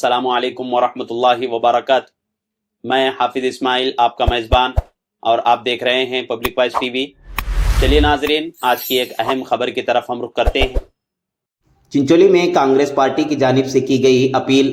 अस्सलामु अलैकुम वरहमतुल्लाहि वबरकातुहू। मैं हाफिज इस्माइल आपका मेज़बान और आप देख रहे हैं पब्लिक वॉइस टीवी। चलिए नाजरीन, आज की एक अहम खबर की तरफ हम रुख करते हैं। चिंचोली में कांग्रेस पार्टी की जानिब से की गई अपील।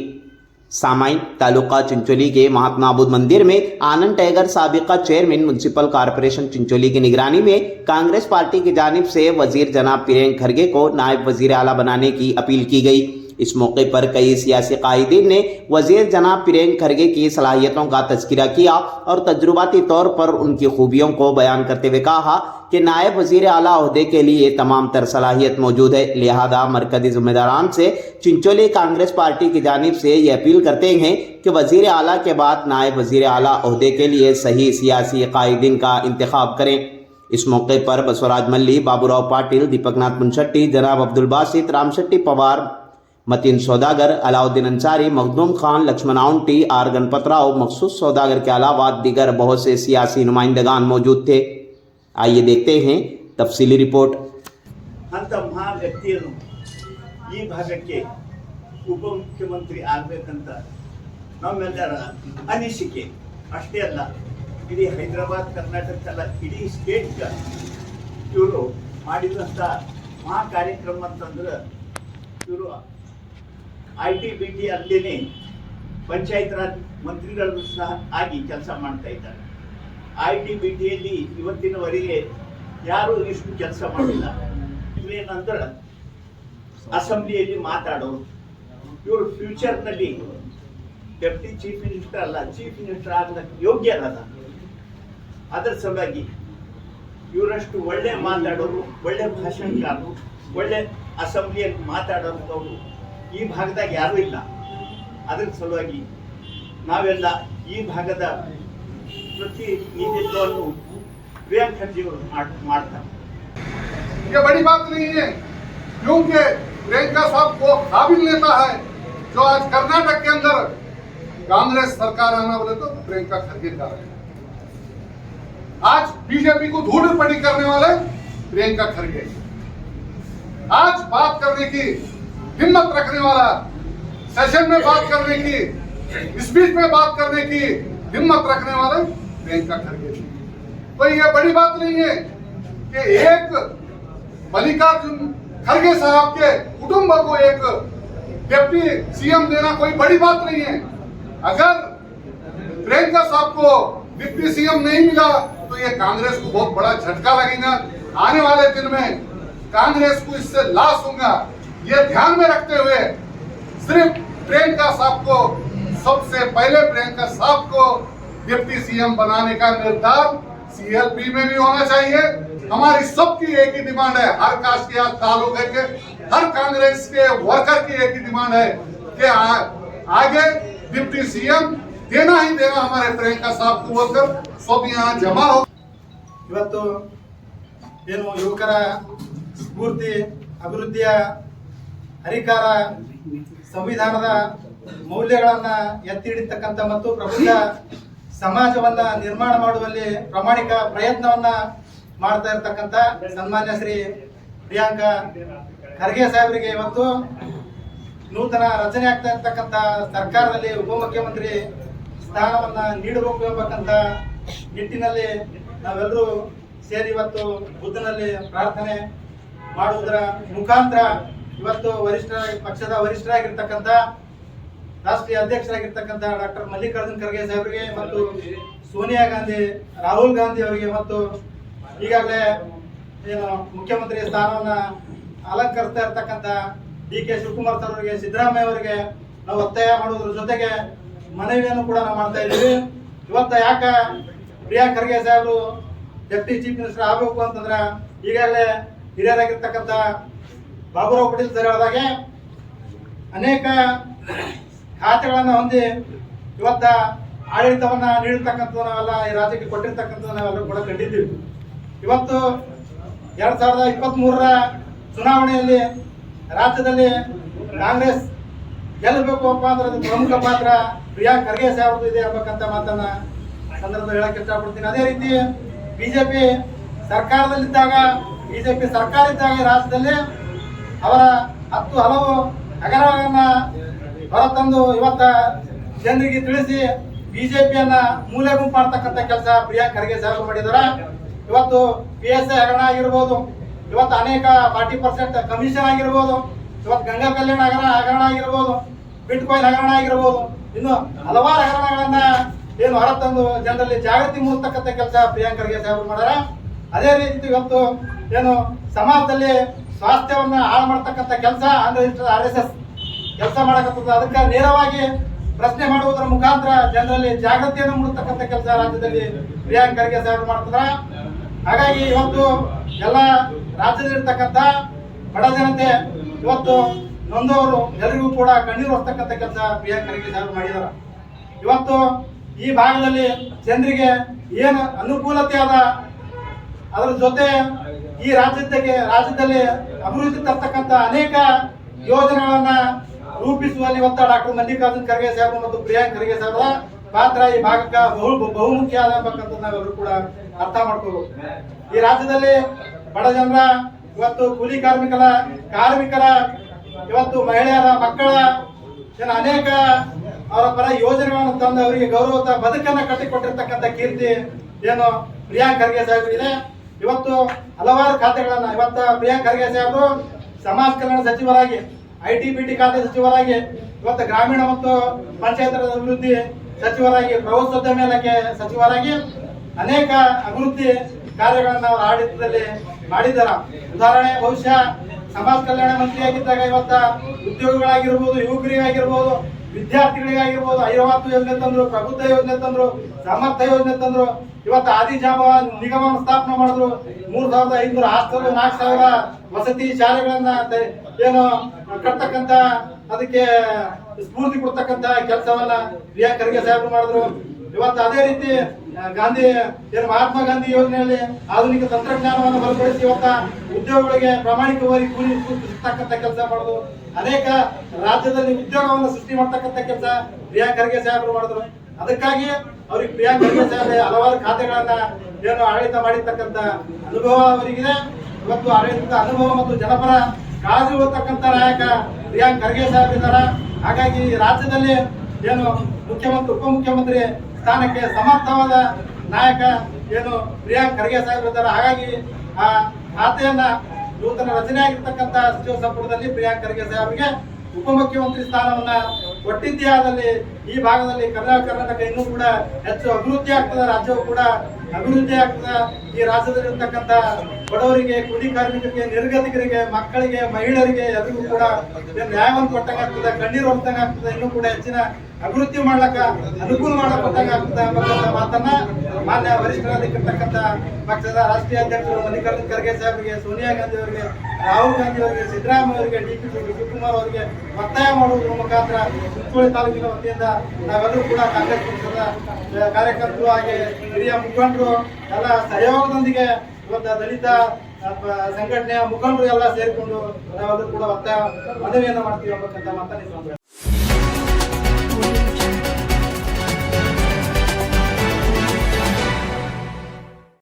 सामाइन तालुका चिंचोली के महात्मा बुद्ध मंदिर में आनंद टाइगर साबिका चेयरमैन म्युनिसिपल कॉरपोरेशन चिंचोली की निगरानी में कांग्रेस पार्टी की जानिब से वजीर जनाब प्रियंक खरगे को नायब वजीर आला बनाने की अपील की गई। इस मौके पर कई सियासी कायदीन ने वजीर जनाब प्रियंक खरगे की सलाहियतों का तज़किरा किया और तजुर्बाती तौर पर उनकी खूबियों को बयान करते हुए कहा कि नायब वजीर आला ओहदे के लिए तमाम तर सलाहियत मौजूद है। लिहाजा मरकजी जिम्मेदारान से चिंचोली कांग्रेस पार्टी की जानिब से ये अपील करते हैं कि वजीर आला के बाद नायब वजीर आला ओहदे के लिए सही सियासी कायदीन का इंतखाब करें। इस मौके पर बसवराज मल्ली, बाबूराव पाटिल, दीपकनाथ मुंशट्टी, जनाब अब्दुल बासित, रामशेट्टी पवार, मतीन सौदागर, अलाउद्दीन अंसारी, मखदूम खान, लक्ष्मण आउंटी, आर गणपतराव, मखसूस सौदागर के अलावा दीगर बहुत से सियासी नुमाइंदगान मौजूद थे। आइए देखते हैं तफसीली रिपोर्ट। ಅಂತ ಮಹಾ ವ್ಯಕ್ತಿಯನ್ನು ಈ ಭಾಗಕ್ಕೆ ಉಪಮುಖ್ಯಮಂತ್ರಿ ಆಗಬೇಕಂತ ನಮ್ಮೆಲ್ಲರ ಅನಿಸಿಕೆ ಅಷ್ಟೇ ಅಲ್ಲ, ಇಡೀ ಹೈದರಾಬಾದ್ ಕರ್ನಾಟಕದಲ್ಲ ಇಡೀ ಸ್ಟೇಟ್ಗೆ ಇವರು ಮಾಡಿದಂಥ ಮಹಾ ಕಾರ್ಯಕ್ರಮ ಅಂತಂದ್ರೆ ಇವರು ITBT ಅಲ್ಲಿನೇ ಪಂಚಾಯತ್ ರಾಜ್ ಮಂತ್ರಿಗಳು ಸಹ ಆಗಿ ಕೆಲಸ ಮಾಡ್ತಾ ಇದ್ದಾರೆ। ITBTಯಲ್ಲಿ ಇವತ್ತಿನವರೆಗೆ ಯಾರು ಇಷ್ಟು ಕೆಲಸ ಮಾಡಿಲ್ಲ। ಏನಂದ್ರೆ ಅಸೆಂಬ್ಲಿಯಲ್ಲಿ ಮಾತಾಡೋರು, ಇವರು ಫ್ಯೂಚರ್ನಲ್ಲಿ ಡೆಪ್ಟಿ ಚೀಫ್ ಮಿನಿಸ್ಟರ್ ಅಲ್ಲ, ಚೀಫ್ ಮಿನಿಸ್ಟರ್ ಆಗಲಿಕ್ಕೆ ಯೋಗ್ಯರಲ್ಲ। ಅದರ ಸಲುವಾಗಿ ಇವರಷ್ಟು ಒಳ್ಳೆ ಮಾತಾಡೋರು, ಒಳ್ಳೆ ಭಾಷಣಕಾರರು, ಒಳ್ಳೆ ಅಸೆಂಬ್ಲಿಯಲ್ಲಿ ಮಾತಾಡೋರು ಈ ಭಾಗದಾಗ ಯಾರೂ ಇಲ್ಲ। ಅದರ ಸಲುವಾಗಿ ನಾವೆಲ್ಲ ಈ ಭಾಗದ प्रतिनिधित्व प्रियंक खरगे मारता। ये बड़ी बात नहीं है, क्योंकि प्रियंका साहब को काबिल नेता है जो आज कर्नाटक के अंदर कांग्रेस सरकार आना बोले तो प्रियंका खरगे का है। आज बीजेपी को धूल पड़ी करने वाले प्रियंका खरगे, आज बात करने की हिम्मत रखने वाला, सेशन में बात करने की, स्पीच में बात करने की हिम्मत रखने वाले प्रियंका खरगे। तो ये बड़ी बात नहीं है कि एक मल्लिकार्जुन खरगे साहब के कुटुंब को एक डिप्टी सीएम देना कोई बड़ी बात नहीं है। अगर प्रियंका साहब को डिप्टी सीएम नहीं मिला तो ये कांग्रेस को बहुत बड़ा झटका लगेगा। आने वाले दिन में कांग्रेस को इससे लॉस होगा। ये ध्यान में रखते हुए सिर्फ प्रियंका साहब को, सबसे पहले प्रियंका साहब को डिप्टी सीएम बनाने का निर्धार CLP में भी होना चाहिए। हमारी सबकी एक ही डिमांड है, हर कास्ट के तालुके के हर कांग्रेस के वर्कर की एक ही डिमांड है कि आगे डिप्टी सीएम देना ही देना हमारे प्रियंका साहब को बोलकर सब यहाँ जमा हो। ಇವತ್ತು ಏನು ಯುವಕರ ಸ್ಫೂರ್ತಿ, ಅಭಿವೃದ್ಧಿಯ ಹರಿಕಾರ, ಸಂವಿಧಾನದ ಮೌಲ್ಯಗಳನ್ನ ಎತ್ತಿ ಹಿಡಿತಕ್ಕಂಥ ಮತ್ತು ಪ್ರಬುದ್ಧ ಸಮಾಜವನ್ನ ನಿರ್ಮಾಣ ಮಾಡುವಲ್ಲಿ ಪ್ರಾಮಾಣಿಕ ಪ್ರಯತ್ನವನ್ನ ಮಾಡ್ತಾ ಇರತಕ್ಕಂಥ ಸನ್ಮಾನ್ಯ ಶ್ರೀ ಪ್ರಿಯಾಂಕ ಖರ್ಗೆ ಸಾಹೇಬರಿಗೆ ಇವತ್ತು ನೂತನ ರಚನೆ ಆಗ್ತಾ ಇರ್ತಕ್ಕಂಥ ಸರ್ಕಾರದಲ್ಲಿ ಉಪಮುಖ್ಯಮಂತ್ರಿ ಸ್ಥಾನವನ್ನ ನೀಡಬೇಕು ಎಂಬಕ್ಕಂತ ನಿಟ್ಟಿನಲ್ಲಿ ನಾವೆಲ್ಲರೂ ಸೇರಿ ಇವತ್ತು ಬುದ್ಧನಲ್ಲಿ ಪ್ರಾರ್ಥನೆ ಮಾಡುವುದರ ಮುಖಾಂತರ ಇವತ್ತು ಪಕ್ಷದ ವರಿಷ್ಠರಾಗಿರ್ತಕ್ಕಂಥ ರಾಷ್ಟ್ರೀಯ ಅಧ್ಯಕ್ಷರಾಗಿರ್ತಕ್ಕಂಥ ಡಾಕ್ಟರ್ ಮಲ್ಲಿಕಾರ್ಜುನ್ ಖರ್ಗೆ ಸಾಹೇಬರಿಗೆ ಮತ್ತು ಸೋನಿಯಾ ಗಾಂಧಿ, ರಾಹುಲ್ ಗಾಂಧಿ ಅವರಿಗೆ ಮತ್ತು ಈಗಾಗಲೇ ಏನು ಮುಖ್ಯಮಂತ್ರಿ ಸ್ಥಾನವನ್ನ ಅಲಂಕರಿಸ್ತಾ ಇರ್ತಕ್ಕಂಥ DK ಶಿವಕುಮಾರ್ ಸರ್ ಅವರಿಗೆ, ಸಿದ್ದರಾಮಯ್ಯ ಅವರಿಗೆ ನಾವು ಒತ್ತಾಯ ಮಾಡುವುದರ ಜೊತೆಗೆ ಮನವಿಯನ್ನು ಕೂಡ ನಾವು ಮಾಡ್ತಾ ಇದ್ದೀವಿ। ಇವತ್ತು ಯಾಕ ಪ್ರಿಯಾಂಕ್ ಖರ್ಗೆ ಸಾಹೇಬರು ಡೆಪ್ಟಿ ಚೀಫ್ ಮಿನಿಸ್ಟರ್ ಆಗಬೇಕು ಅಂತಂದ್ರೆ ಈಗಾಗಲೇ ಹಿರಿಯರಾಗಿರ್ತಕ್ಕಂಥ ಬಾಬುರಾವ್ ಪಾಟೀಲ್ ಸರ್ ಹೇಳಿದಾಗೆ ಅನೇಕ ಖಾತೆಗಳನ್ನು ಹೊಂದಿ ಇವತ್ತ ಆಡಳಿತವನ್ನ ನೀಡಿರ್ತಕ್ಕಂಥ ನಾವೆಲ್ಲ ಈ ರಾಜ್ಯಕ್ಕೆ ಕೊಟ್ಟಿರ್ತಕ್ಕಂಥ ನಾವೆಲ್ಲರೂ ಕೂಡ ಕಂಡಿದ್ದೀವಿ। ಇವತ್ತು 2023ರ ಚುನಾವಣೆಯಲ್ಲಿ ರಾಜ್ಯದಲ್ಲಿ ಕಾಂಗ್ರೆಸ್ ಗೆಲ್ಲಬೇಕು ಅಂದ್ರೆ ಅದು ಪ್ರಮುಖ ಪಾತ್ರ ಪ್ರಿಯಾಂಕ್ ಖರ್ಗೆ ಸಾಹೇಬ್ರದ್ದು ಇದೆ ಎಂಬಕ್ಕಂತ ಮಾತನ್ನ ಸಂದರ್ಭದಲ್ಲಿ ಹೇಳಕ್ಕೆ ಇಷ್ಟಪಡ್ತೀನಿ। ಅದೇ ರೀತಿ ಬಿಜೆಪಿ ಸರ್ಕಾರದಲ್ಲಿದ್ದಾಗ, ಬಿಜೆಪಿ ಸರ್ಕಾರ ಇದ್ದಾಗ ರಾಜ್ಯದಲ್ಲಿ ಅವರ 10 ಹಲವು ಹಗರಣಗಳನ್ನ ಹೊರತಂದು ಇವತ್ತ ಜನರಿಗೆ ತಿಳಿಸಿ ಬಿಜೆಪಿಯನ್ನ ಮೂಲೆ ಗುಂಪು ಮಾಡ್ತಕ್ಕಂಥ ಕೆಲಸ ಪ್ರಿಯಾಂಕ್ ಖರ್ಗೆ ಸಾಹೇಬರು ಮಾಡಿದಾರ. ಇವತ್ತು PSI ಹಗರಣ ಆಗಿರ್ಬೋದು, ಇವತ್ತು ಅನೇಕ 40% ಕಮಿಷನ್ ಆಗಿರ್ಬೋದು, ಇವತ್ತು ಗಂಗಾ ಕಲ್ಯಾಣ ಹಗರಣ ಆಗಿರ್ಬೋದು, ಬಿಟ್ಕಾಯಿನ್ ಹಗರಣ ಆಗಿರ್ಬೋದು, ಇನ್ನು ಹಲವಾರು ಹಗರಣಗಳನ್ನ ಏನು ಹೊರತಂದು ಜನರಲ್ಲಿ ಜಾಗೃತಿ ಮೂಡಿಸ್ತಕ್ಕಂಥ ಕೆಲಸ ಪ್ರಿಯಾಂಕ್ ಖರ್ಗೆ ಸಾಹೇಬರು ಮಾಡ್ಯಾರ. ಅದೇ ರೀತಿ ಇವತ್ತು ಏನು ಸಮಾಜದಲ್ಲಿ ಸ್ವಾಸ್ಥ್ಯವನ್ನ ಹಾಳು ಮಾಡ್ತಕ್ಕಂಥ ಕೆಲಸ RSS ಕೆಲಸ ಮಾಡಕತ್ತದ. ಅದಕ್ಕೆ ನೇರವಾಗಿ ಪ್ರಶ್ನೆ ಮಾಡುವುದರ ಮುಖಾಂತರ ಜನರಲ್ಲಿ ಜಾಗೃತಿಯನ್ನು ಮೂಡಿಸ್ತಕ್ಕಂಥ ಕೆಲಸ ರಾಜ್ಯದಲ್ಲಿ ಪ್ರಿಯಾಂಕ್ ಖರ್ಗೆ ಸಾಹೇಬರು ಮಾಡ್ತಾರ. ಹಾಗಾಗಿ ಇವತ್ತು ಎಲ್ಲ ರಾಜ್ಯದಲ್ಲಿರ್ತಕ್ಕಂಥ ಬಡ ಜನತೆ ಇವತ್ತು ನೊಂದವರು ಎಲ್ಲರಿಗೂ ಕೂಡ ಕಣ್ಣೀರು ಹೊರತಕ್ಕಂಥ ಕೆಲಸ ಪ್ರಿಯಾಂಕ್ ಖರ್ಗೆ ಸಾಹೇಬರು ಮಾಡಿದಾರ. ಇವತ್ತು ಈ ಭಾಗದಲ್ಲಿ ಜನರಿಗೆ ಏನು ಅನುಕೂಲತೆ ಅದ, ಅದರ ಜೊತೆ ಈ ರಾಜ್ಯದಲ್ಲಿ ಅಭಿವೃದ್ಧಿ ತರ್ತಕ್ಕಂಥ ಅನೇಕ ಯೋಜನೆಗಳನ್ನ ರೂಪಿಸುವಲ್ಲಿ ಇವತ್ತು ಡಾಕ್ಟರ್ ಮಲ್ಲಿಕಾರ್ಜುನ್ ಖರ್ಗೆ ಸಾಹೇಬರು ಮತ್ತು ಪ್ರಿಯಾಂಕ್ ಖರ್ಗೆ ಸಾಹೇಬರ ಪಾತ್ರ ಈ ಭಾಗಕ್ಕೆ ಬಹುಮುಖ್ಯ ಆಗಬೇಕಂತ ನಾವೆಲ್ಲರೂ ಕೂಡ ಅರ್ಥ ಮಾಡ್ಕೋಬೇಕು. ಈ ರಾಜ್ಯದಲ್ಲಿ ಬಡ ಜನರ ಇವತ್ತು ಕೂಲಿ ಕಾರ್ಮಿಕರ ಇವತ್ತು ಮಹಿಳೆಯರ ಮಕ್ಕಳ ಅನೇಕ ಅವರ ಪರ ಯೋಜನೆಗಳನ್ನು ತಂದು ಅವರಿಗೆ ಗೌರವದ ಬದುಕನ್ನ ಕಟ್ಟಿಕೊಟ್ಟಿರ್ತಕ್ಕಂಥ ಕೀರ್ತಿ ಏನು ಪ್ರಿಯಾಂಕ್ ಖರ್ಗೆ ಸಾಹೇಬರಿದೆ. ಇವತ್ತು ಹಲವಾರು ಖಾತೆಗಳನ್ನ ಇವತ್ತು ಪ್ರಿಯಾಂಕ್ ಖರ್ಗೆ ಸಾಹೇಬರು ಸಮಾಜ ಕಲ್ಯಾಣ ಸಚಿವರಾಗಿ, IT-BT ಖಾತೆ ಸಚಿವರಾಗಿ, ಇವತ್ತು ಗ್ರಾಮೀಣ ಮತ್ತು ಪಂಚಾಯತ್ ರಾಜ್ ಅಭಿವೃದ್ಧಿ ಸಚಿವರಾಗಿ, ಪ್ರವಾಸೋದ್ಯಮ ಇಲಾಖೆ ಸಚಿವರಾಗಿ ಅನೇಕ ಅಭಿವೃದ್ಧಿ ಕಾರ್ಯಗಳನ್ನ ಅವರ ಆಡಳಿತದಲ್ಲಿ ಮಾಡಿದ್ದಾರ. ಉದಾಹರಣೆ, ಬಹುಶಃ ಸಮಾಜ ಕಲ್ಯಾಣ ಮಂತ್ರಿಯಾಗಿದ್ದಾಗ ಇವತ್ತ ಉದ್ಯೋಗಿಗಳಾಗಿರ್ಬೋದು, ಯುವಕರಿಗಾಗಿರ್ಬೋದು, ವಿದ್ಯಾರ್ಥಿಗಳಿಗಾಗಿರ್ಬೋದು 50 ಯೋಜನೆ ತಂದ್ರು, ಪ್ರಬುದ್ಧ ಯೋಜನೆ ತಂದ್ರು, ಸಾಮರ್ಥ್ಯ ಯೋಜನೆ ತಂದ್ರು. ಇವತ್ತು ಆದಿಜಾಮ ನಿಗಮವನ್ನು ಸ್ಥಾಪನೆ ಮಾಡಿದ್ರು. 3500 ಹಾಸ್ಟೆಲ್, 4000 ವಸತಿ ಶಾಲೆಗಳನ್ನ ಏನು ಕಟ್ತಕ್ಕಂತ ಅದಕ್ಕೆ ಸ್ಫೂರ್ತಿ ಕೊಡ್ತಕ್ಕಂತ ಕೆಲಸವನ್ನ ಪ್ರಿಯಾಂಕ್ ಖರ್ಗೆ ಸಾಹೇಬರು ಮಾಡಿದ್ರು. ಇವತ್ತು ಅದೇ ರೀತಿ ಮಹಾತ್ಮ ಗಾಂಧಿ ಯೋಜನೆಯಲ್ಲಿ ಆಧುನಿಕ ತಂತ್ರಜ್ಞಾನವನ್ನು ಬಲಪಡಿಸಿ ಇವತ್ತ ಉದ್ಯೋಗಗಳಿಗೆ ಪ್ರಾಮಾಣಿಕವಾಗಿ ಕೂಲಿ ಸಿಗ್ತಕ್ಕಂಥ ಕೆಲಸ ಮಾಡೋದು. ಅನೇಕ ರಾಜ್ಯದಲ್ಲಿ ಉದ್ಯೋಗವನ್ನು ಸೃಷ್ಟಿ ಮಾಡ್ತಕ್ಕಂಥ ಕೆಲಸ ಪ್ರಿಯಾಂಕ್ ಖರ್ಗೆ ಸಾಹೇಬರು ಮಾಡಿದ್ರು. ಅದಕ್ಕಾಗಿ ಅವ್ರಿಗೆ ಪ್ರಿಯಾಂಕ್ ಖರ್ಗೆ ಸಾಹೇಬ್ ಹಲವಾರು ಖಾತೆಗಳನ್ನ ಏನು ಆಡಳಿತ ಮಾಡಿರ್ತಕ್ಕಂಥ ಅನುಭವ ಅವರಿಗಿದೆ. ಇವತ್ತು ಆಡಳಿತದ ಅನುಭವ ಮತ್ತು ಜನಪರ ಕಾಳಜಿ ಹೊತ್ತಕ್ಕಂಥ ನಾಯಕ ಪ್ರಿಯಾಂಕ್ ಖರ್ಗೆ ಸಾಹೇಬ್ ಇದ್ದಾರೆ. ಹಾಗಾಗಿ ರಾಜ್ಯದಲ್ಲಿ ಏನು ಮುಖ್ಯಮಂತ್ರಿ ಉಪಮುಖ್ಯಮಂತ್ರಿ ಸ್ಥಾನಕ್ಕೆ ಸಮರ್ಥವಾದ ನಾಯಕ ಏನು ಪ್ರಿಯಾಂಕ್ ಖರ್ಗೆ ಸಾಹೇಬ್ ಇದ್ದಾರೆ. ಹಾಗಾಗಿ ಆ ಖಾತೆಯನ್ನ ನೂತನ ರಚನೆ ಆಗಿರ್ತಕ್ಕಂಥ ಸಚಿವ ಸಂಪುಟದಲ್ಲಿ ಪ್ರಿಯಾಂಕ್ ಖರ್ಗೆ ಸಾಹೇಬ್ರಿಗೆ ಉಪಮುಖ್ಯಮಂತ್ರಿ ಸ್ಥಾನವನ್ನ ಕೊಟ್ಟಿದ್ದೇ ಆದಲ್ಲಿ ಈ ಭಾಗದಲ್ಲಿ ಕರ್ನಾಟಕ ಇನ್ನೂ ಕೂಡ ಹೆಚ್ಚು ಅಭಿವೃದ್ಧಿ ಆಗ್ತದೆ, ರಾಜ್ಯವು ಕೂಡ ಅಭಿವೃದ್ಧಿ ಆಗ್ತದೆ. ಈ ರಾಜ್ಯದಲ್ಲಿರ್ತಕ್ಕಂಥ ಬಡವರಿಗೆ, ಕೂಲಿ ಕಾರ್ಮಿಕರಿಗೆ, ನಿರ್ಗತಿಕರಿಗೆ, ಮಕ್ಕಳಿಗೆ, ಮಹಿಳೆಯರಿಗೆ ಎಲ್ಲರಿಗೂ ಕೂಡ ನ್ಯಾಯವನ್ನು ಕೊಟ್ಟಂಗಾಗ್ತದೆ, ಕಣ್ಣೀರು ಹೊರತಂಗಾಗ್ತದೆ. ಇನ್ನೂ ಕೂಡ ಹೆಚ್ಚಿನ ಅಭಿವೃದ್ಧಿ ಮಾಡ್ಲಕ್ಕ ಅನುಕೂಲ ಮಾಡಕೊಟ್ಟಂಗಾಗ್ತದೆ ಎಂಬಂತ ಮಾತನ್ನ ಮಾನ್ಯ ವರಿಷ್ಠರಾಗಿರ್ತಕ್ಕಂಥ ಪಕ್ಷದ ರಾಷ್ಟ್ರೀಯ ಅಧ್ಯಕ್ಷರು ಮಲ್ಲಿಕಾರ್ಜುನ್ ಖರ್ಗೆ ಸಾಹೇಬರಿಗೆ, ಸೋನಿಯಾ ಗಾಂಧಿ ಅವರಿಗೆ, ರಾಹುಲ್ ಗಾಂಧಿ ಅವರಿಗೆ, ಸಿದ್ದರಾಮಯ್ಯ ಅವರಿಗೆ, ಡಿ ಶಿವಕುಮಾರ್ ಅವರಿಗೆ ಒತ್ತಾಯ ಮಾಡುವುದರ ಮುಖಾಂತರ ಚಿಂಚೋಳಿ ತಾಲೂಕಿನ ವತಿಯಿಂದ ನಾವೆಲ್ಲರೂ ಕೂಡ ಕಾಂಗ್ರೆಸ್ ಪಕ್ಷದ ಕಾರ್ಯಕರ್ತರು ಹಾಗೆ ಹಿರಿಯ ಮುಖಂಡರು ಎಲ್ಲ ಸಹಯೋಗದೊಂದಿಗೆ ಇವತ್ತು ದಲಿತ ಸಂಘಟನೆಯ ಮುಖಂಡರು ಎಲ್ಲ ಸೇರಿಕೊಂಡು ನಾವೆಲ್ಲರೂ ಕೂಡ ಒತ್ತಾಯ ಮನವಿಯನ್ನು ಮಾಡ್ತೀವಿ ಎಂಬಕ್ಕಂತ ಮಾತನ್ನ